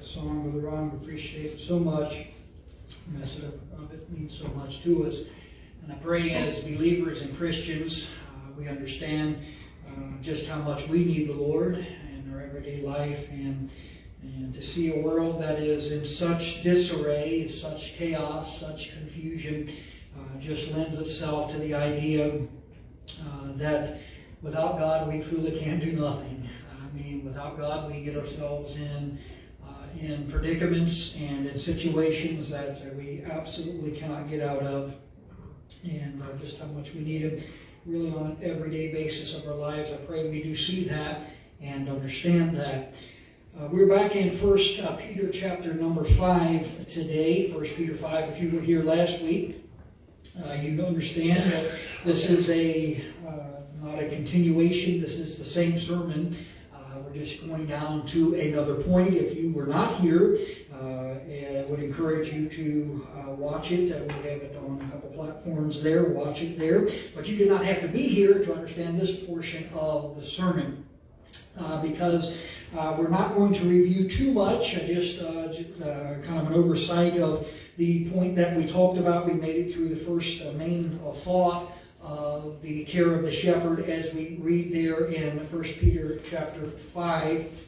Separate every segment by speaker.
Speaker 1: that song, Brother Ron. We appreciate it so much. The message of it means so much to us. And I pray as believers and Christians, we understand just how much we need the Lord in our everyday life, and to see a world that is in such disarray, such chaos, such confusion, just lends itself to the idea that without God we truly can do nothing. I mean, without God we get ourselves in predicaments and in situations that we absolutely cannot get out of, and just how much we need Him really on an everyday basis of our lives. I pray we do see that and understand that. We're back in 1 Peter chapter number 5 today. 1 Peter 5, if you were here last week, you understand that this is not a continuation. This is the same sermon. We're just going down to another point. If you were not here, I would encourage you to watch it. We have it on a couple platforms there. Watch it there. But you do not have to be here to understand this portion of the sermon, because we're not going to review too much. Just kind of an oversight of the point that we talked about. We made it through the first main thought of the care of the shepherd as we read there in 1 Peter chapter 5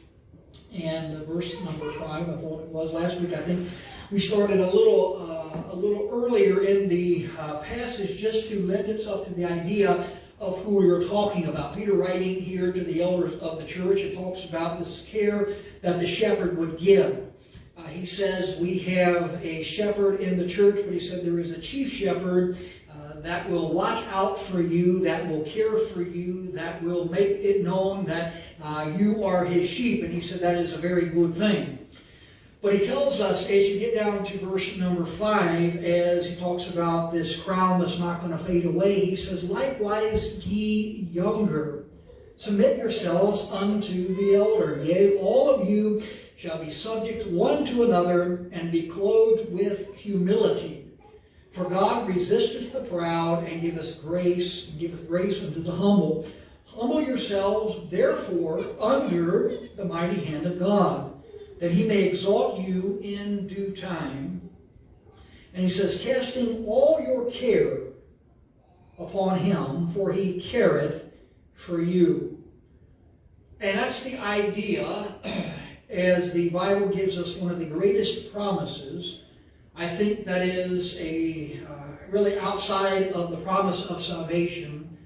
Speaker 1: and verse number 5. I thought it was last week. I think we started a little earlier in the passage, just to lend itself to the idea of who we were talking about. Peter, writing here to the elders of the church, it talks about this care that the shepherd would give. He says we have a shepherd in the church, but he said there is a chief shepherd that will watch out for you, that will care for you, that will make it known that you are his sheep. And he said that is a very good thing. But he tells us, as you get down to verse number 5, as he talks about this crown that's not going to fade away, he says, likewise ye younger, submit yourselves unto the elder. Yea, all of you shall be subject one to another, and be clothed with humility. For God resisteth the proud, and giveth grace unto the humble. Humble yourselves, therefore, under the mighty hand of God, that he may exalt you in due time. And he says, casting all your care upon him, for he careth for you. And that's the idea, as the Bible gives us one of the greatest promises. I think that is really outside of the promise of salvation,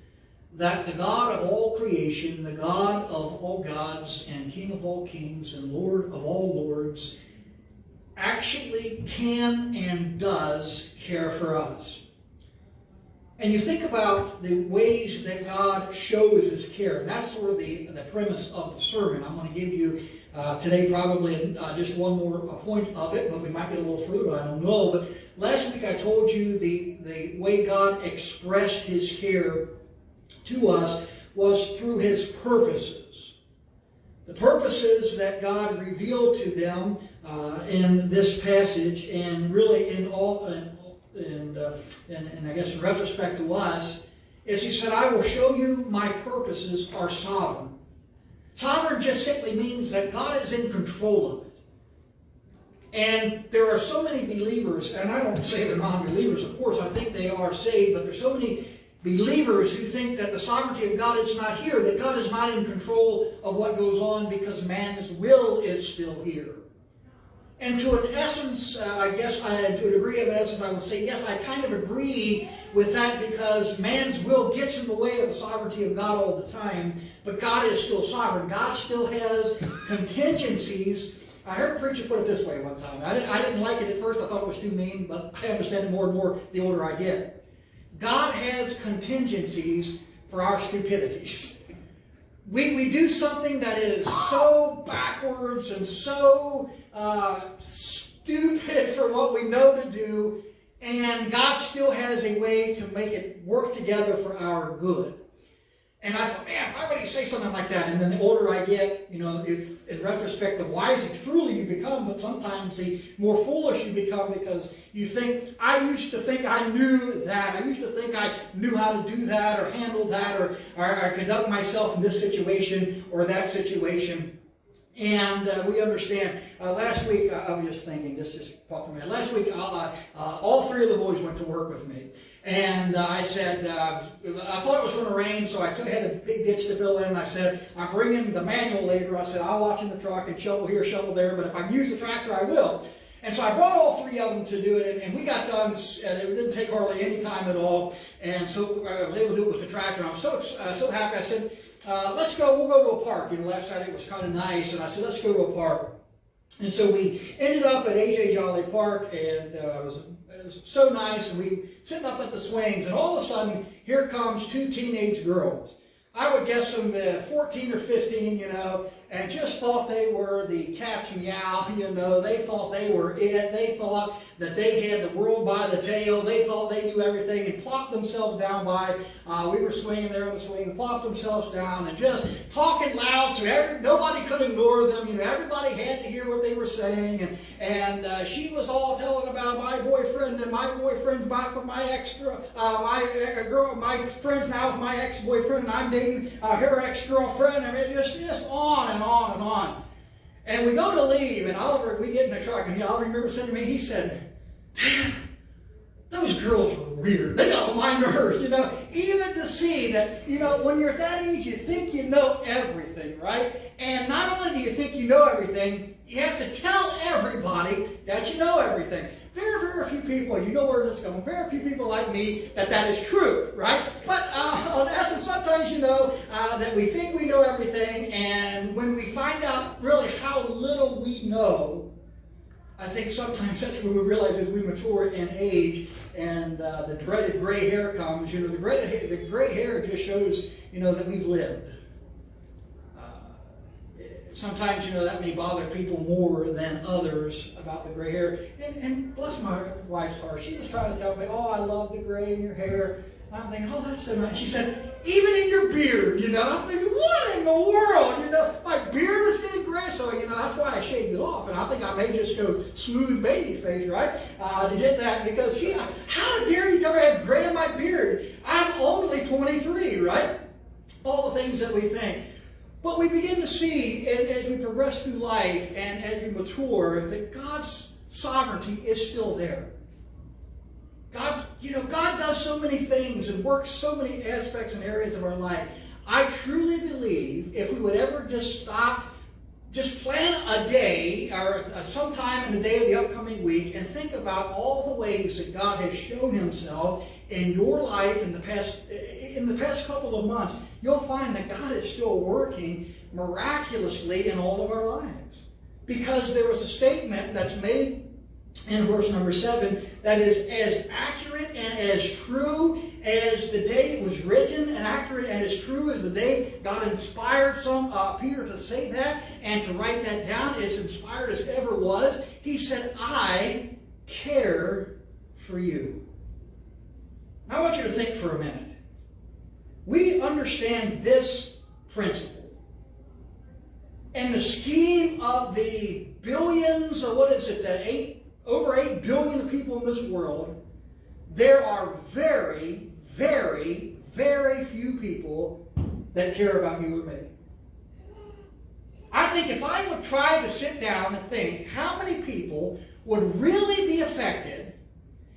Speaker 1: that the God of all creation, the God of all gods, and King of all kings, and Lord of all lords, actually can and does care for us. And you think about the ways that God shows his care, and that's sort of the premise of the sermon. I'm going to give you today probably just one more point of it, but we might get a little further, I don't know. But last week I told you the way God expressed his care to us was through his purposes. The purposes that God revealed to them in this passage, and really in all, and I guess in retrospect to us, is he said, I will show you my purposes are sovereign. Sovereign just simply means that God is in control of it. And there are so many believers, and I don't say they're non-believers, of course, I think they are saved, but there's so many believers who think that the sovereignty of God is not here, that God is not in control of what goes on because man's will is still here. And to an essence, I guess, to a degree of essence, I would say, yes, I kind of agree with that, because man's will gets in the way of the sovereignty of God all the time, but God is still sovereign. God still has contingencies. I heard a preacher put it this way one time. I didn't like it at first. I thought it was too mean, but I understand it more and more the older I get. God has contingencies for our stupidities. We do something that is so backwards and so stupid for what we know to do, and God still has a way to make it work together for our good. And I thought, man, why would he say something like that? And then the older I get, it's in retrospect, the wiser truly you become, but sometimes the more foolish you become, because you think, I used to think I knew that. I used to think I knew how to do that or handle that or conduct myself in this situation or that situation. And we understand. Last week, I was just thinking, this just popped in my head. Last week, all three of the boys went to work with me. And I said, I thought it was going to rain, so I had a big ditch to fill in. And I said, I'm bringing the manual later. I said, I'll watch in the truck and shovel here, shovel there. But if I can use the tractor, I will. And so I brought all three of them to do it. And we got done, and it didn't take hardly any time at all. And so I was able to do it with the tractor. And I was so happy. I said, let's go. We'll go to a park. Last Saturday it was kind of nice. And I said, let's go to a park. And so we ended up at A.J. Jolly Park, and it was so nice, and we sitting up at the swings, and all of a sudden, here comes two teenage girls. I would guess them 14 or 15, and just thought they were the cat's meow, They thought they were it. They thought that they had the world by the tail. They thought they knew everything, and plopped themselves down we were swinging there on the swing, and plopped themselves down, and just talking loud so nobody could ignore them. Everybody had to hear what they were saying, and she was all telling about my boyfriend, and my boyfriend's back with my my friend's now with my ex-boyfriend, and I'm dating her ex-girlfriend, and it just on and on and on. And we go to leave, and Oliver, we get in the truck, and Oliver remember saying to me, he said, "Dad, those girls were weird. They got on my nerves, Even to see that, when you're at that age, you think you know everything, right? And not only do you think you know everything, you have to tell everybody that you know everything. Very, very few people, you know where this is going, very few people like me that is true, right? But on essence, sometimes that we think we know everything, and when we find out really how little we know, I think sometimes that's when we realize as we mature in age and the dreaded gray hair comes. The gray hair just shows, that we've lived. Sometimes, that may bother people more than others about the gray hair. And bless my wife's heart, she was trying to tell me, oh, I love the gray in your hair. I'm thinking, oh, that's so nice. She said, even in your beard, I'm thinking, what in the world? My beard is getting gray, so, that's why I shaved it off. And I think I may just go smooth baby face, right, to get that. Because, how dare you ever have gray in my beard? I'm only 23, right? All the things that we think. But we begin to see, as we progress through life and as we mature, that God's sovereignty is still there. God does so many things and works so many aspects and areas of our life. I truly believe if we would ever just stop, just plan a day or sometime in the day of the upcoming week and think about all the ways that God has shown himself in your life in the past couple of months, you'll find that God is still working miraculously in all of our lives. Because there was a statement that's made in verse number 7 that is as accurate and as true as the day it was written, and accurate and as true as the day God inspired Peter to say that and to write that down, as inspired as ever was. He said, I care for you. I want you to think for a minute. We understand this principle. And the scheme of the billions, or over 8 billion people in this world, there are very, very, very few people that care about you or me. I think if I would try to sit down and think how many people would really be affected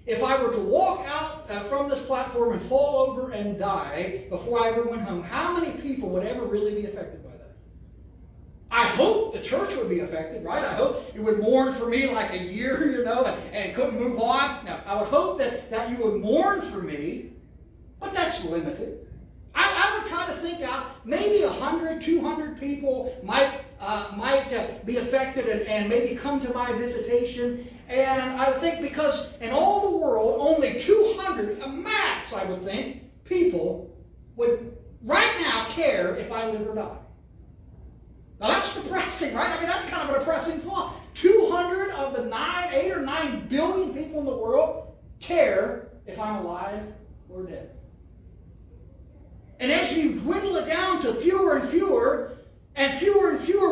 Speaker 1: if I were to walk out from this platform and fall over and die before I ever went home, how many people would ever really be affected by that? I hope the church would be affected, right? I hope you would mourn for me like a year, and couldn't move on. Now, I would hope that you would mourn for me, but that's limited. I would try to think out maybe 100, 200 people might be affected and maybe come to my visitation. And I would think because in all the world, only 200, a max, I would think, people would right now care if I live or die. Now that's depressing, right? I mean, that's kind of a depressing thought. 200 of the 8 or 9 billion people in the world care if I'm alive or dead. And as you dwindle it down to fewer and fewer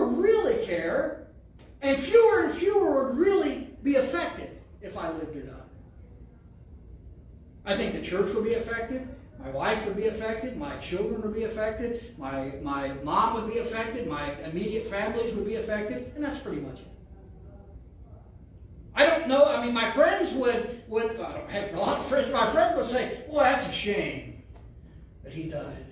Speaker 1: really care, and fewer would really be affected if I lived or died. I think the church would be affected. My wife would be affected. My children would be affected. My mom would be affected. My immediate families would be affected. And that's pretty much it. I don't know. I mean, my friends would I don't have a lot of friends. My friends would say, boy, that's a shame that he died.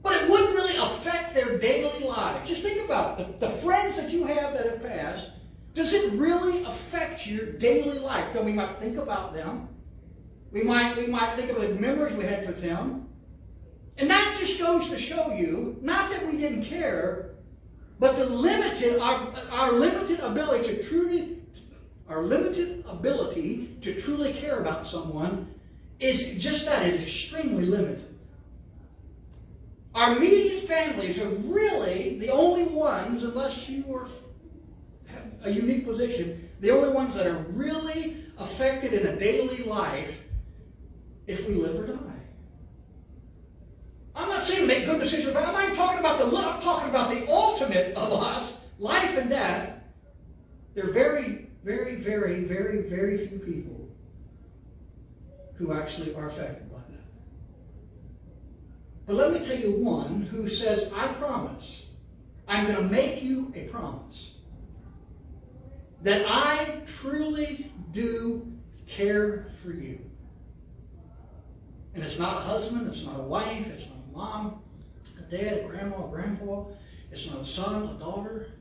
Speaker 1: But it wouldn't really affect their daily lives. Just think about it. The friends that you have that have passed, does it really affect your daily life? Though we might think about them. We might think of the memories we had with them. And that just goes to show you, not that we didn't care, but our limited ability to truly care about someone is just that. It is extremely limited. Our immediate families are really the only ones, unless you have a unique position, the only ones that are really affected in a daily life if we live or die. I'm not saying make good decisions, but I'm not talking about I'm talking about the ultimate of us, life and death. There are very, very, very, very, very few people who actually are affected by that. But let me tell you one who says, I promise, I'm going to make you a promise that I truly do care for you. And it's not a husband, it's not a wife, it's not a mom, a dad, a grandma, a grandpa, it's not a son, a daughter.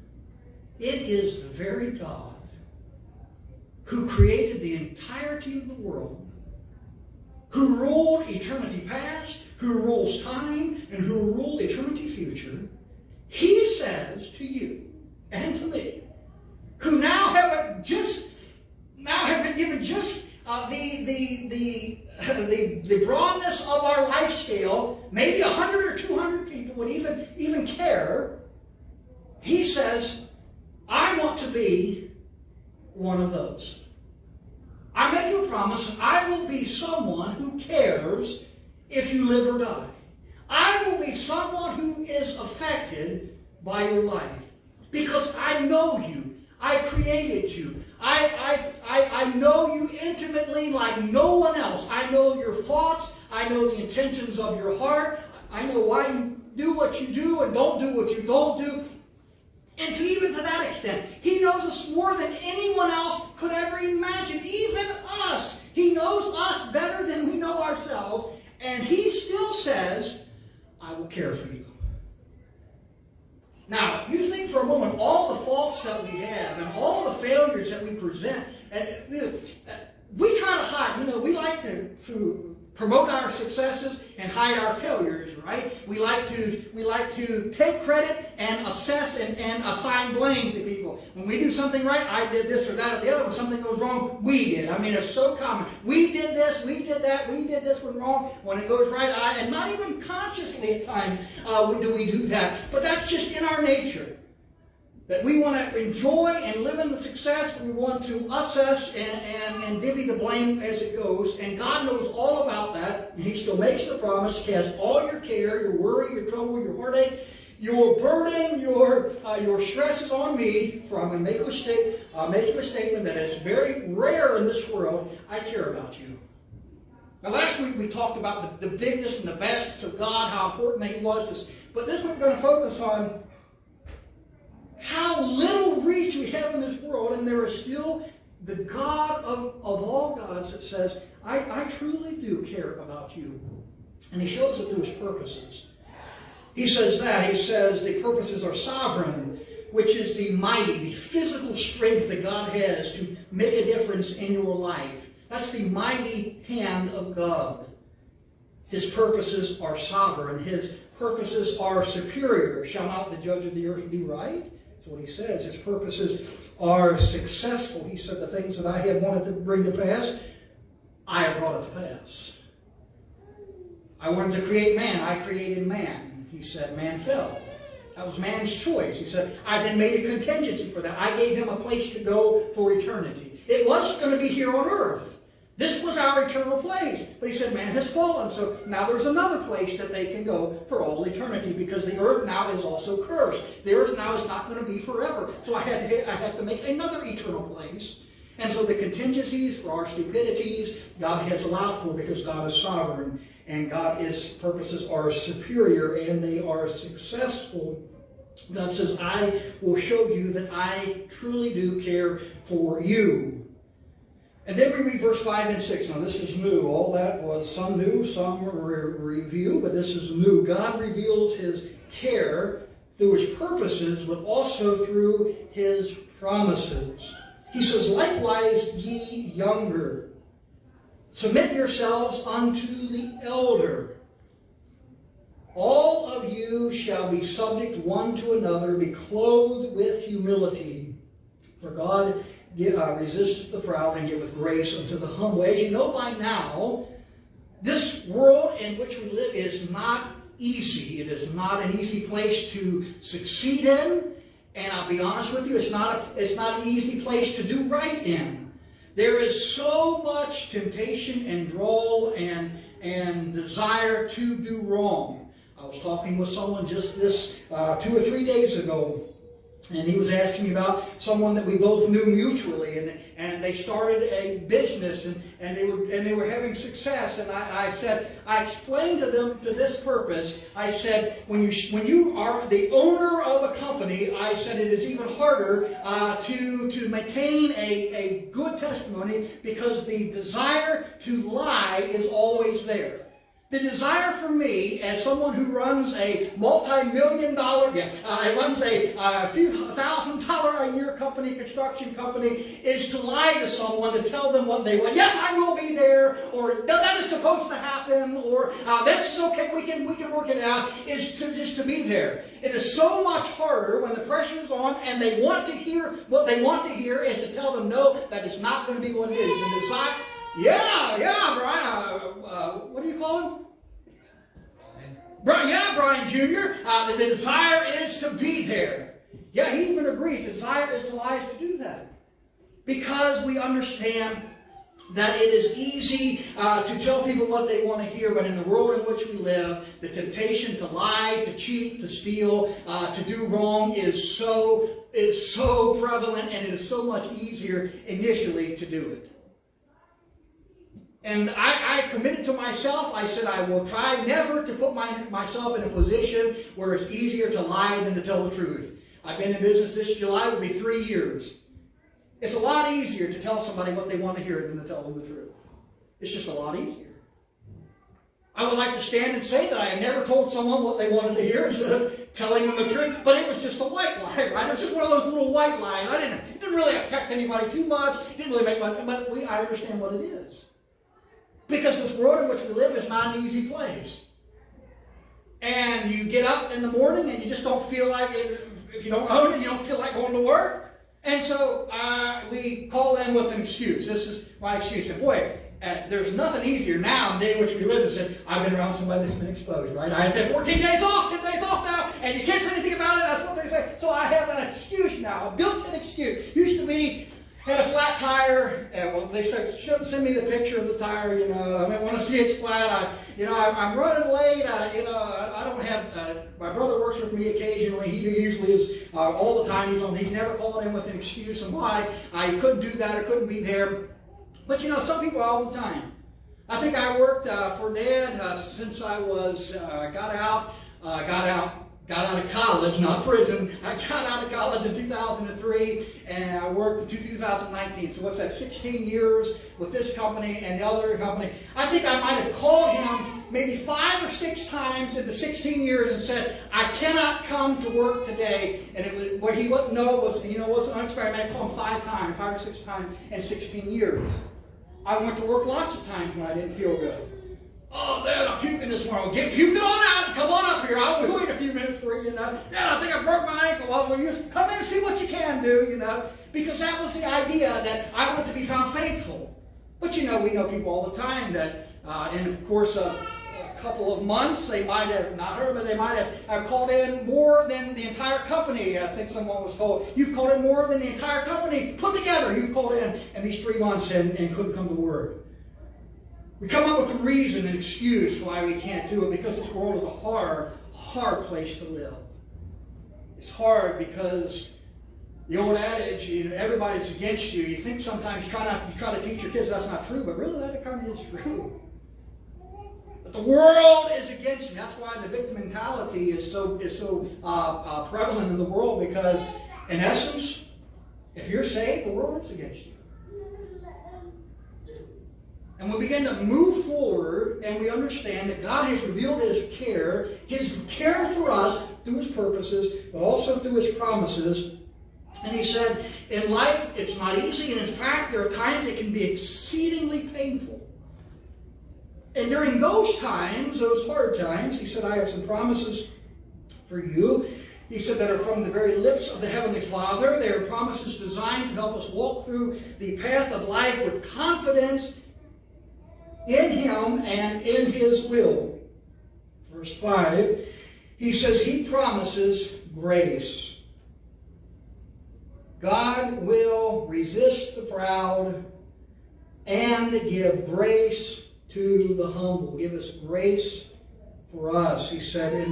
Speaker 1: It is the very God who created the entirety of the world, who ruled eternity past, who rules time, and who will rule eternity future. He says to you and to me, who now have been given just the broadness of our life scale, maybe 100 or 200 people would even care. He says, I want to be one of those. I make you a promise, I will be someone who cares if you live or die. I will be someone who is affected by your life. Because I know you. I created you. I know you intimately like no one else. I know your thoughts. I know the intentions of your heart. I know why you do what you do and don't do what you don't do. And even to that extent, He knows us more than anyone else could ever imagine. Even us. He knows us better than we know ourselves. And He still says, I will care for you. Now, you think for a moment all the faults that we have and all the failures that we present. And, we try to hide. We like to promote our successes and hide our failures, right? We like to take credit and assess and assign blame to people. When we do something right, I did this or that or the other. When something goes wrong, we did. I mean, it's so common. We did this, we did that, we did this one wrong. When it goes right, and not even consciously at times do we do that. But that's just in our nature. That we want to enjoy and live in the success, but we want to assess and divvy the blame as it goes. And God knows all about that. And He still makes the promise. Cast all your care, your worry, your trouble, your heartache, your burden, your stresses on me. For I'm going to make you a statement that is very rare in this world. I care about you. Now, last week we talked about the bigness and the vastness of God, how important He was to us. But this week we're going to focus on how little reach we have in this world, and there is still the God of all gods that says, I truly do care about you. And He shows it through His purposes. He says the purposes are sovereign, which is the mighty, the physical strength that God has to make a difference in your life. That's the mighty hand of God. His purposes are sovereign. His purposes are superior. Shall not the judge of the earth do right? That's what He says. His purposes are successful. He said, the things that I have wanted to bring to pass, I have brought it to pass. I wanted to create man. I created man. He said, man fell. That was man's choice. He said, I then made a contingency for that. I gave him a place to go for eternity. It was going to be here on earth. This was our eternal place. But He said, man has fallen. So now there's another place that they can go for all eternity, because the earth now is also cursed. The earth now is not going to be forever. So I had to make another eternal place. And so the contingencies for our stupidities, God has allowed for because God is sovereign and God's purposes are superior and they are successful. God says, I will show you that I truly do care for you. And then we read verse 5 and 6. Now this is new. All that was some new, some review, but this is new. God reveals His care through His purposes, but also through His promises. He says, likewise ye younger, submit yourselves unto the elder. All of you shall be subject one to another, be clothed with humility. For God resisteth the proud and giveth grace unto the humble. As you know by now, this world in which we live is not easy. It is not an easy place to succeed in. And I'll be honest with you, it's not an easy place to do right in. There is so much temptation and drawl and desire to do wrong. I was talking with someone just this 2 or 3 days ago, and he was asking me about someone that we both knew mutually, and they started a business, and they were having success. And I explained to them to this purpose. I said, when you are the owner of a company, I said it is even harder to maintain a good testimony because the desire to lie is always there. The desire for me, as someone who runs a multi-million-dollar, runs a few $1,000 a year company, construction company, is to lie to someone to tell them what they want. Yes, I will be there, or that is supposed to happen, or that's okay, we can work it out. Is to just to be there. It is so much harder when the pressure is on and they want to hear what they want to hear, is to tell them no, that is not going to be what it is. The desire. Yeah, Brian. What do you call him? Brian Jr. The desire is to be there. Yeah, he even agrees. The desire is to lie to do that. Because we understand that it is easy to tell people what they want to hear, but in the world in which we live, the temptation to lie, to cheat, to steal, to do wrong is so prevalent, and it is so much easier initially to do it. And I committed to myself, I said I will try never to put myself in a position where it's easier to lie than to tell the truth. I've been in business this July, will be 3 years. It's a lot easier to tell somebody what they want to hear than to tell them the truth. It's just a lot easier. I would like to stand and say that I have never told someone what they wanted to hear instead of telling them the truth, but it was just a white lie, right? It was just one of those little white lies. It didn't really affect anybody too much. It didn't really make much, but I understand what it is. Because this world in which we live is not an easy place. And you get up in the morning and you just don't feel like it. If you don't own it, you don't feel like going to work. And so we call in with an excuse. This is my excuse. And boy, there's nothing easier now in the day in which we live than say, I've been around somebody that's been exposed, right? I have to have 14 days off, 10 days off now, and you can't say anything about it. That's what they say. So I have an excuse now, a built-in excuse. Used to be, had a flat tire, and well, they shouldn't send me the picture of the tire, I want to see it's flat. I'm running late. I don't have, my brother works with me occasionally. He usually is all the time. He's never called in with an excuse on why I couldn't do that or couldn't be there. But some people all the time. I think I worked for Dad since I was, got out of college, not prison. I got out of college in 2003, and I worked in 2019. So what's that, 16 years with this company and the other company. I think I might have called him maybe 5 or 6 times in the 16 years and said, I cannot come to work today. And it was where he wouldn't know it wasn't unexpected. I called him 5 or 6 times in 16 years. I went to work lots of times when I didn't feel good. Oh, Dad, I'm puking this morning. Puke it on out and come on up here. I'll wait a few minutes for you, Dad, I think I broke my ankle. Well, will you come in and see what you can do, Because that was the idea, that I want to be found faithful. But, we know people all the time that in the course of a couple of months, they might have, not her, but they might have called in more than the entire company. I think someone was told, you've called in more than the entire company put together. You've called in these 3 months and couldn't come to work. We come up with a reason, an excuse why we can't do it, because this world is a hard place to live. It's hard because The old adage, everybody's against you. You think sometimes you try to teach your kids that's not true, but really that kind of is true. But the world is against me. That's why the victim mentality is so prevalent in the world, because in essence, if you're saved, the world is against you. And we begin to move forward, and we understand that God has revealed His care for us through His purposes, but also through His promises. And He said, in life, it's not easy, and in fact, there are times it can be exceedingly painful. And during those times, those hard times, He said, I have some promises for you. He said that are from the very lips of the Heavenly Father. They are promises designed to help us walk through the path of life with confidence in Him and in His will. Verse 5, He says He promises grace. God will resist the proud and give grace to the humble. Give us grace for us. He said,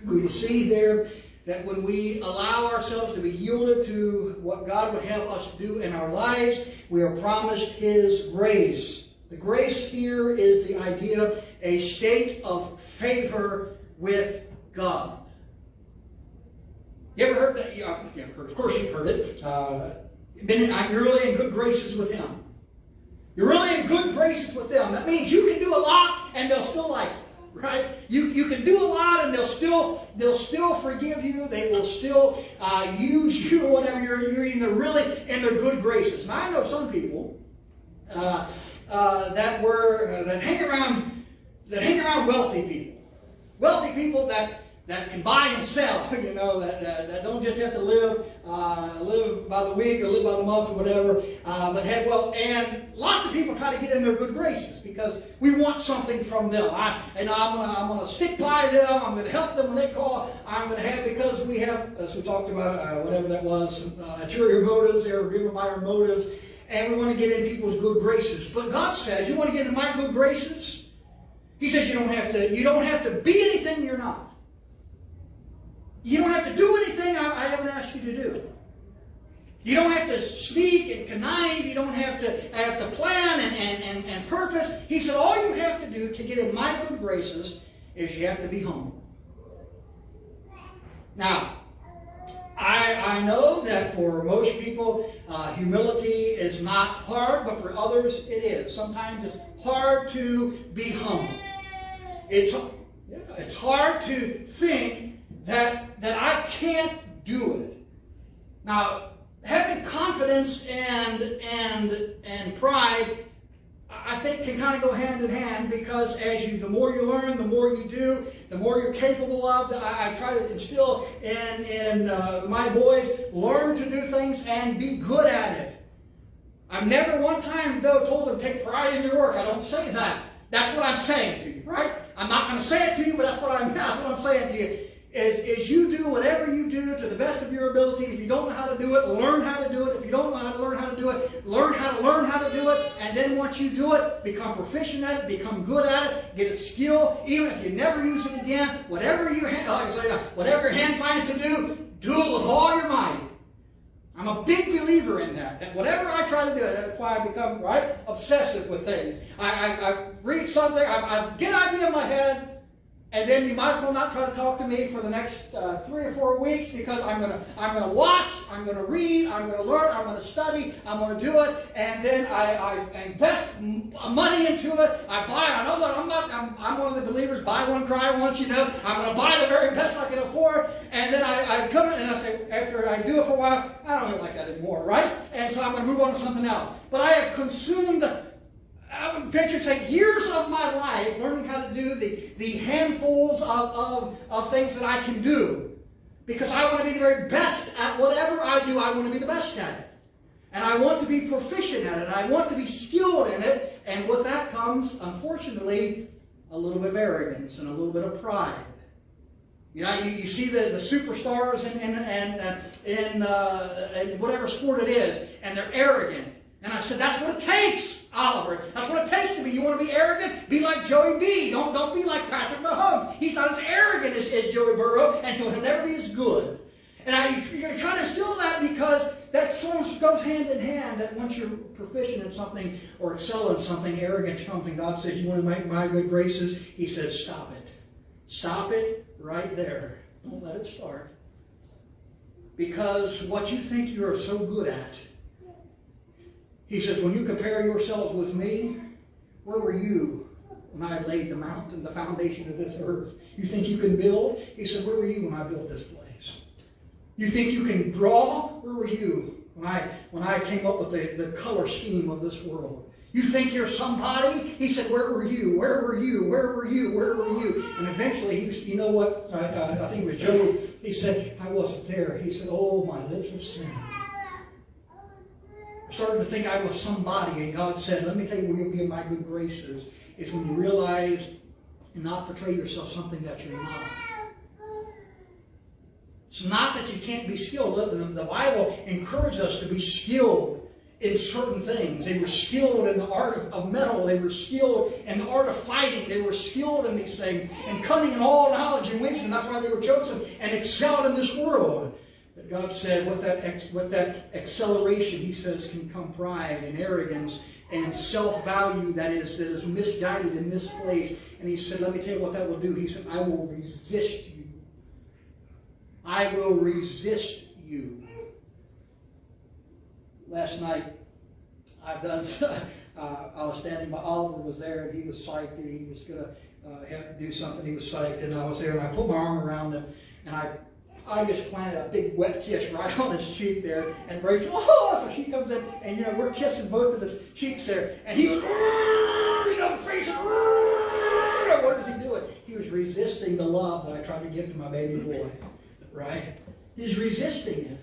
Speaker 1: we see there that when we allow ourselves to be yielded to what God would have us do in our lives, we are promised His grace. The grace here is the idea of a state of favor with God. You ever heard that? You ever heard, of course you've heard it. You're really in good graces with Him. You're really in good graces with them. That means you can do a lot and they'll still like you, right? You can do a lot and they'll still forgive you. They will still use you or whatever. You're either really in their good graces. And I know some people that hang around wealthy people that can buy and sell, that don't just have to live by the week or live by the month or whatever, but have wealth. And lots of people try to get in their good graces because we want something from them. I'm going to stick by them. I'm going to help them when they call. I'm going to have, because we have, as we talked about, whatever that was, some ulterior motives. They were driven by our motives. And we want to get in people's good graces. But God says, you want to get in my good graces? He says you don't have to be anything you're not. You don't have to do anything I haven't asked you to do. You don't have to speak and connive. You don't have to plan and purpose. He said all you have to do to get in my good graces is you have to be humble. Now, I know that for most people, humility is not hard, but for others it is. Sometimes it's hard to be humble. It's hard to think that I can't do it. Now, having confidence and pride, I think, can kind of go hand in hand, because the more you learn, the more you do, the more you're capable of. I try to instill in my boys, learn to do things and be good at it. I've never one time, though, told them take pride in your work. I don't say that. That's what I'm saying to you, right? I'm not going to say it to you, but that's what I'm saying to you. Is you do whatever you do to the best of your ability. If you don't know how to do it, learn how to do it. If you don't know how to learn how to do it, learn how to do it. And then once you do it, become proficient at it, become good at it, get a skill. Even if you never use it again, whatever your hand finds to do it with all your might. I'm a big believer in that whatever I try to do, that's why I become obsessive with things. I read something, I get an idea in my head, and then you might as well not try to talk to me for the next 3 or 4 weeks, because I'm gonna watch, I'm gonna read, I'm gonna learn, I'm gonna study, I'm gonna do it, and then I invest money into it. I buy. I know that I'm one of the believers. Buy one, cry once. I'm gonna buy the very best I can afford, and then I come in and I say, after I do it for a while, I don't really like that anymore, right? And so I'm gonna move on to something else. But I have consumed, I would venture to say, years of my life learning how to do the handfuls of things that I can do. Because I want to be the very best at whatever I do. I want to be the best at it. And I want to be proficient at it. And I want to be skilled in it. And with that comes, unfortunately, a little bit of arrogance and a little bit of pride. You see the superstars in whatever sport it is, and they're arrogant. And I said, that's what it takes, Oliver. That's what it takes to be. You want to be arrogant? Be like Joey B. Don't be like Patrick Mahomes. He's not as arrogant as Joey Burrow, and so he'll never be as good. And you're trying to steal that because that sort of goes hand in hand, that once you're proficient in something or excel in something, arrogance comes, and God says, you want to make my good graces? He says, stop it. Stop it right there. Don't let it start. Because what you think you're so good at, he says, when you compare yourselves with me, where were you when I laid the mountain, the foundation of this earth? You think you can build? He said, where were you when I built this place? You think you can draw? Where were you when I came up with the color scheme of this world? You think you're somebody? He said, where were you? Where were you? Where were you? Where were you? And eventually, you know what? I think it was Job. He said, I wasn't there. He said, oh, my lips have sinned. I started to think I was somebody, and God said, let me tell you where you'll be in my good graces. Is when you realize and not portray yourself something that you're not. It's not that you can't be skilled. The Bible encourages us to be skilled in certain things. They were skilled in the art of metal. They were skilled in the art of fighting. They were skilled in these things. And cunning in all knowledge and wisdom. That's why they were chosen and excelled in this world. But God said with that acceleration, He says, can come pride and arrogance and self-value that is misguided and misplaced. And He said, let me tell you what that will do. He said, I will resist you. I will resist you. Last night, I was standing by, Oliver was there, and he was psyched that he was going to have to do something. He was psyched, and I was there, and I put my arm around him, and I just planted a big wet kiss right on his cheek there. And Rachel, oh, so she comes in, and we're kissing both of his cheeks there, and he was, facing, what is he doing? He was resisting the love that I tried to give to my baby boy. Right? He's resisting it.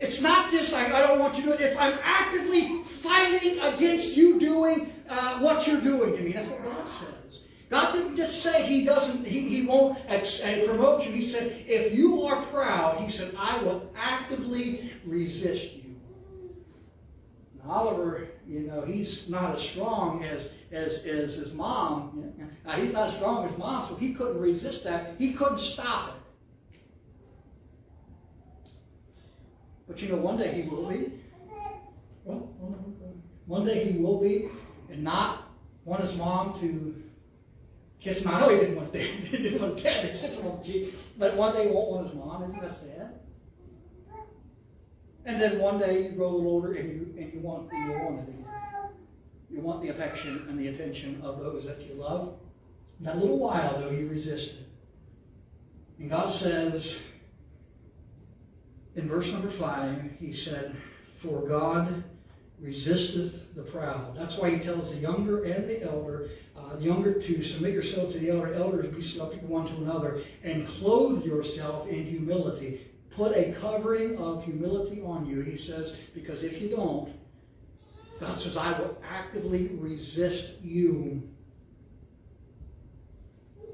Speaker 1: It's not just like, I don't want you to do it. It's I'm actively fighting against you doing what you're doing to me. That's what God says. God didn't just say He won't promote you. He said, if you are proud, He said, I will actively resist you. Now, Oliver, he's not as strong as his mom. He's not as strong as mom, so he couldn't resist that. He couldn't stop it. But one day he will be. Well, one day he will be, and not want his mom to kiss him. I know he didn't want his dad to kiss him on the cheek, but one day he won't want his mom. Isn't that sad? And then one day you grow a little older, and you want it again. You want the affection and the attention of those that you love. In that little while, though, you resist it. And God says, in verse number 5, He said, for God resisteth the proud. That's why He tells the younger and the elder, younger to submit yourself to the elder, elders be subject one to another, and clothe yourself in humility. Put a covering of humility on you, He says, because if you don't, God says, I will actively resist you.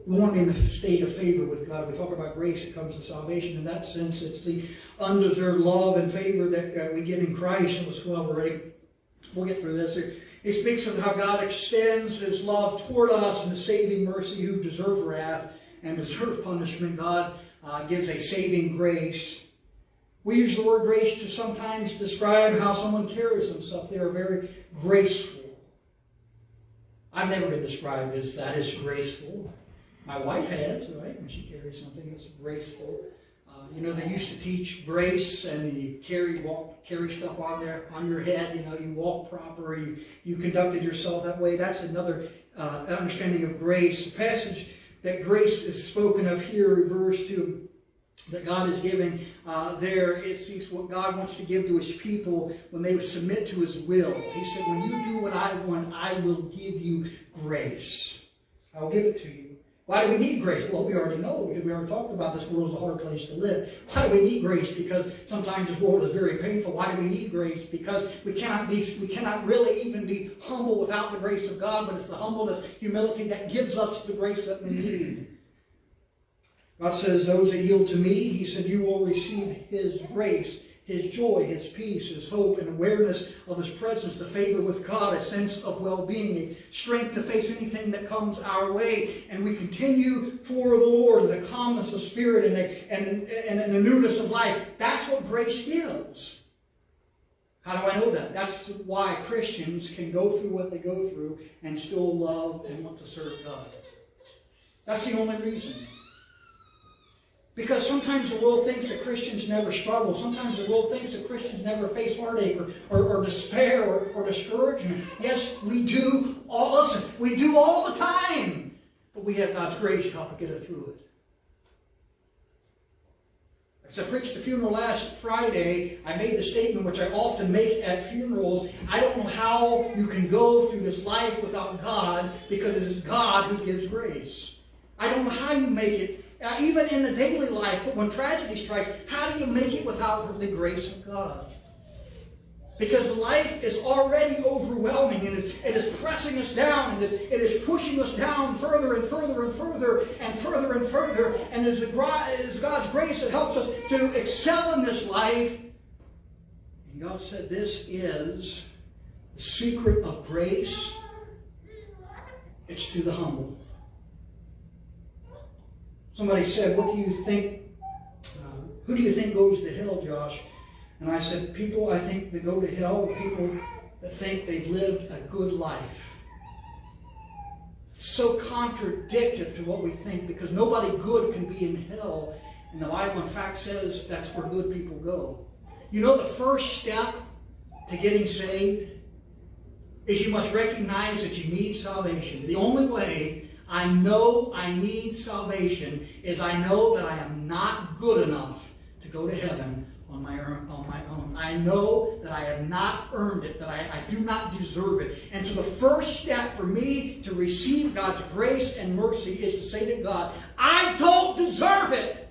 Speaker 1: We want to be in a state of favor with God. We talk about grace, it comes to salvation. In that sense, it's the undeserved love and favor that we get in Christ. Verse 12 already. We'll get through this. He speaks of how God extends His love toward us in the saving mercy who deserve wrath and deserve punishment. God gives a saving grace. We use the word grace to sometimes describe how someone carries themselves. They are very graceful. I've never been described as that, as graceful. My wife has, right? When she carries something that's graceful. They used to teach grace, and you carry stuff on your head. You walk proper. You conducted yourself that way. That's another understanding of grace. The passage that grace is spoken of here refers to that God is giving there. It's what God wants to give to His people when they would submit to His will. He said, when you do what I want, I will give you grace. I'll give it to you. Why do we need grace? Well, we already know, because we already talked about this world is a hard place to live. Why do we need grace? Because sometimes this world is very painful. Why do we need grace? Because we cannot really even be humble without the grace of God, but it's the humbleness, humility that gives us the grace that we need. God says, those that yield to me, He said, you will receive His grace. his joy, his peace, his hope, and awareness of his presence, the favor with God, a sense of well-being, a strength to face anything that comes our way. And we continue for the Lord in the calmness of spirit and a newness of life. That's what grace gives. How do I know that? That's why Christians can go through what they go through and still love and want to serve God. That's the only reason. Because sometimes the world thinks that Christians never struggle. Sometimes the world thinks that Christians never face heartache or despair or discouragement. Yes, we do. Listen, we do all the time. But we have God's grace to help get us through it. As I preached the funeral last Friday, I made the statement which I often make at funerals. I don't know how you can go through this life without God, because it is God who gives grace. I don't know how you make it, even in the daily life, but when tragedy strikes, how do you make it without the grace of God? Because life is already overwhelming, and it is pressing us down, and it is pushing us down further and further and further and further and further. And it is God's grace that helps us to excel in this life. And God said this is the secret of grace. It's to the humble. Somebody said, what do you think, who do you think goes to hell, Josh? And I said, people I think that go to hell are people that think they've lived a good life. It's so contradictory to what we think, because nobody good can be in hell. And the Bible, in fact, says that's where good people go. You know, the first step to getting saved is you must recognize that you need salvation. The only way I know I need salvation is I know that I am not good enough to go to heaven on my own. I know that I have not earned it, that I do not deserve it. And so the first step for me to receive God's grace and mercy is to say to God, I don't deserve it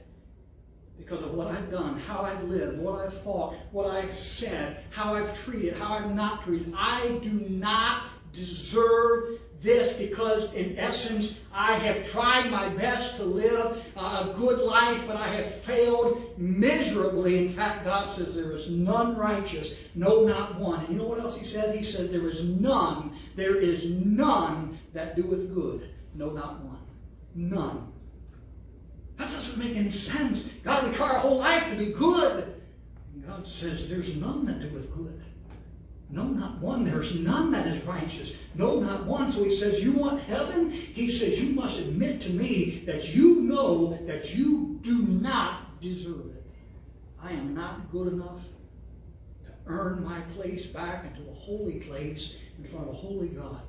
Speaker 1: because of what I've done, how I've lived, what I've thought, what I've said, how I've treated, how I've not treated. I do not deserve this, because in essence I have tried my best to live a good life, but I have failed miserably. In fact, God says there is none righteous, no, not one. And you know what else he said? He said there is none that doeth good, no, not one. None. That doesn't make any sense. God, we try our whole life to be good. And God says there's none that doeth good. No, not one. There's none that is righteous. No, not one. So he says, you want heaven? He says, you must admit to me that you know that you do not deserve it. I am not good enough to earn my place back into a holy place in front of a holy God.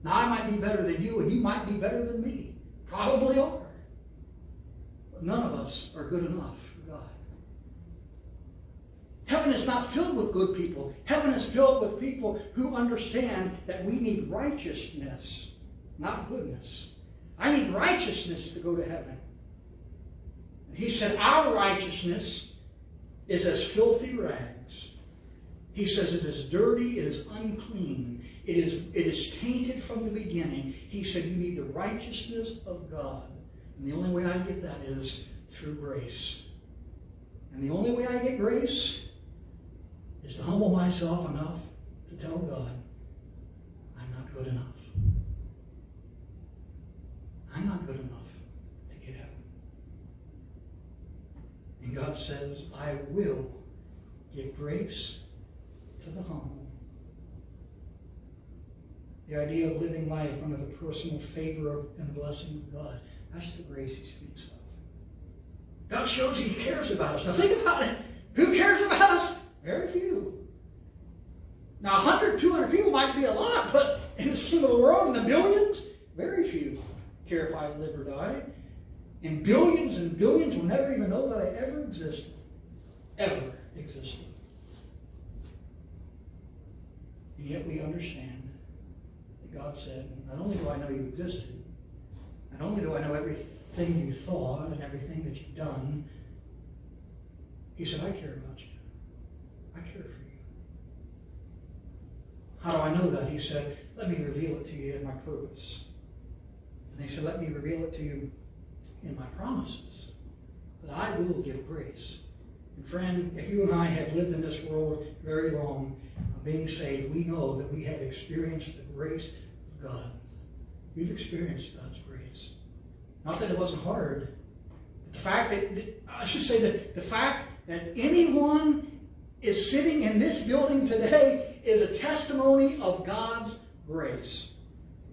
Speaker 1: Now, I might be better than you, and you might be better than me. Probably are. But none of us are good enough for God. Heaven is not filled with good people. Heaven is filled with people who understand that we need righteousness, not goodness. I need righteousness to go to heaven. And he said our righteousness is as filthy rags. He says it is dirty, it is unclean, it is tainted from the beginning. He said you need the righteousness of God. And the only way I get that is through grace. And the only way I get grace is to humble myself enough to tell God, I'm not good enough. I'm not good enough to get heaven. And God says, I will give grace to the humble. The idea of living life under the personal favor and blessing of God, that's the grace he speaks of. God shows he cares about us. Now think about it. Who cares about us? Very few. Now 100, 200 people might be a lot, but in the scheme of the world, in the billions, very few care if I live or die. And billions will never even know that I ever existed. Ever existed. And yet we understand that God said, not only do I know you existed, not only do I know everything you thought and everything that you've done, he said, I care about you. I care for you. How do I know that? He said, let me reveal it to you in my purpose. And he said, let me reveal it to you in my promises, that I will give grace. And friend, if you and I have lived in this world very long, being saved, we know that we have experienced the grace of God. We've experienced God's grace. Not that it wasn't hard, but the fact that, the fact that anyone is sitting in this building today is a testimony of God's grace.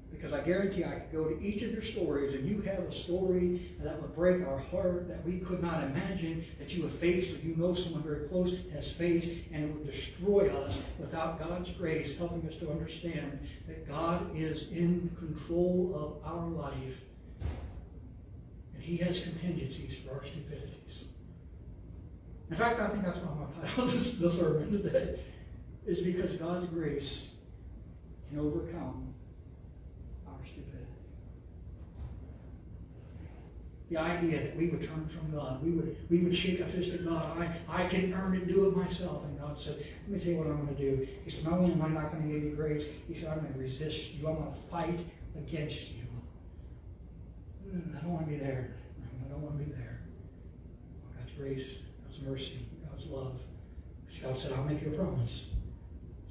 Speaker 1: Because I guarantee I could go to each of your stories, and you have a story that would break our heart, that we could not imagine that you have faced, or you know someone very close has faced, and it would destroy us without God's grace helping us to understand that God is in control of our life. And He has contingencies for our stupidities. In fact, I think that's why I'm going to title this sermon today, is because God's grace can overcome our stupidity. The idea that we would turn from God, we would shake a fist at God. I can earn and do it myself. And God said, let me tell you what I'm going to do. He said, not only am I not going to give you grace, He said, I'm going to resist you. I'm going to fight against you. I don't want to be there. I don't want to be there. God's grace, God's mercy, God's love. God said, I'll make you a promise.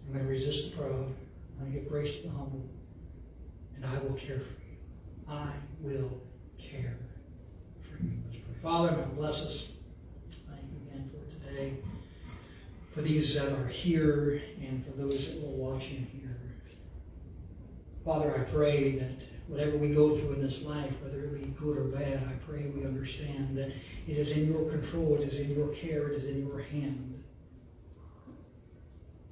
Speaker 1: I'm going to resist the proud. I'm going to give grace to the humble. And I will care for you. I will care for you. Let's pray. Father, God bless us. Thank you again for today. For these that are here and for those that will watch and hear. Father, I pray that whatever we go through in this life, whether it be good or bad, I pray we understand that it is in your control, it is in your care, it is in your hand.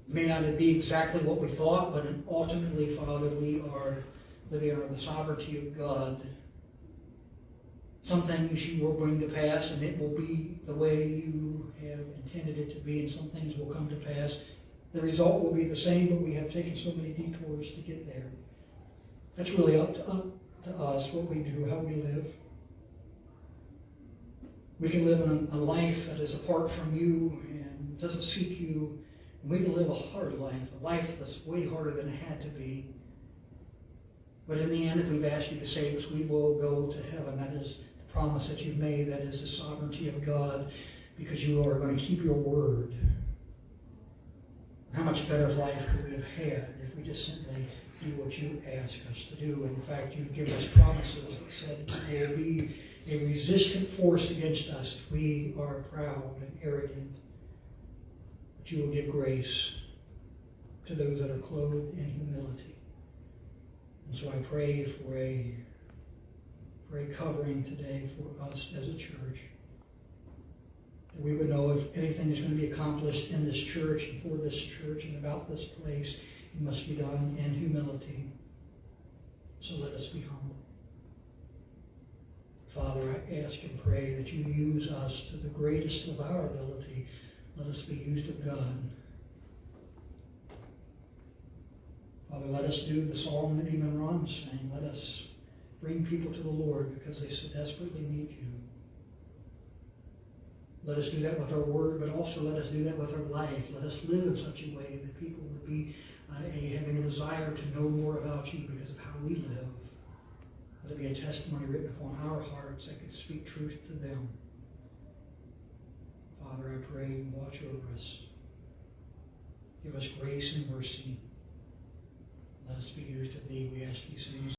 Speaker 1: It may not be exactly what we thought, but ultimately, Father, we are living under the sovereignty of God. Some things you will bring to pass, and it will be the way you have intended it to be, and some things will come to pass. The result will be the same, but we have taken so many detours to get there. That's really up to us, what we do, how we live. We can live in a life that is apart from you and doesn't seek you. And we can live a hard life, a life that's way harder than it had to be. But in the end, if we've asked you to save us, we will go to heaven. That is the promise that you've made. That is the sovereignty of God, because you are going to keep your word. How much better life could we have had if we just simply do what you ask us to do? And in fact, you've given us promises that said there will be a resistant force against us if we are proud and arrogant. But you will give grace to those that are clothed in humility. And so I pray for a covering today for us as a church. That we would know if anything is going to be accomplished in this church and for this church and about this place, it must be done in humility. So let us be humble. Father, I ask and pray that you use us to the greatest of our ability. Let us be used of God. Father, let us do the song that even Ron sang. Let us bring people to the Lord because they so desperately need you. Let us do that with our word, but also let us do that with our life. Let us live in such a way that people would be having a desire to know more about you because of how we live. Let it be a testimony written upon our hearts that could speak truth to them. Father, I pray, watch over us. Give us grace and mercy. Let us be used of thee. We ask these things